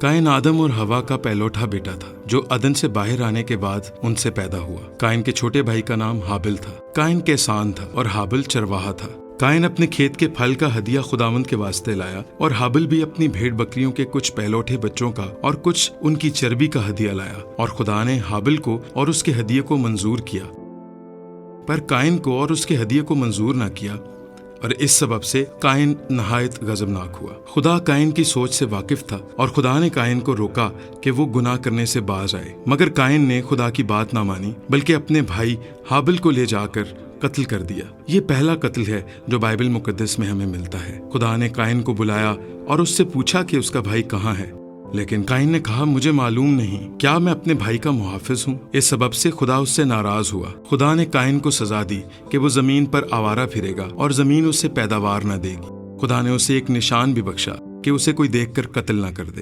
कायन आदम और हवा का पहलौठा बेटा था जो अदन से बाहर आने के बाद उनसे पैदा हुआ। कायन के छोटे भाई का नाम हाबिल था। कायन किसान था और हाबिल चरवाहा था। कायन अपने खेत के फल का हदिया खुदावंद के वास्ते लाया और हाबिल भी अपनी भेड़ बकरियों के कुछ पहलौठे बच्चों का और कुछ उनकी चर्बी का हदिया लाया। और खुदा ने हाबिल को और उसके हदिये को मंजूर किया, पर कायन को और उसके हदिये को मंजूर न किया, और इस सबब से कायन नहायत गजबनाक हुआ। खुदा कायन की सोच से वाकिफ था और खुदा ने कायन को रोका कि वो गुनाह करने से बाज आए, मगर कायन ने खुदा की बात ना मानी बल्कि अपने भाई हाबिल को ले जाकर कत्ल कर दिया। ये पहला कत्ल है जो बाइबल मुकद्दस में हमें मिलता है। खुदा ने कायन को बुलाया और उससे पूछा कि उसका भाई कहाँ है, लेकिन कायन ने कहा, मुझे मालूम नहीं, क्या मैं अपने भाई का मुहाफिज हूँ? इस सबब से खुदा उससे नाराज हुआ। खुदा ने कायन को सजा दी कि वो जमीन पर आवारा फिरेगा और जमीन उससे पैदावार न देगी। खुदा ने उसे एक निशान भी बख्शा कि उसे कोई देखकर कत्ल न कर दे।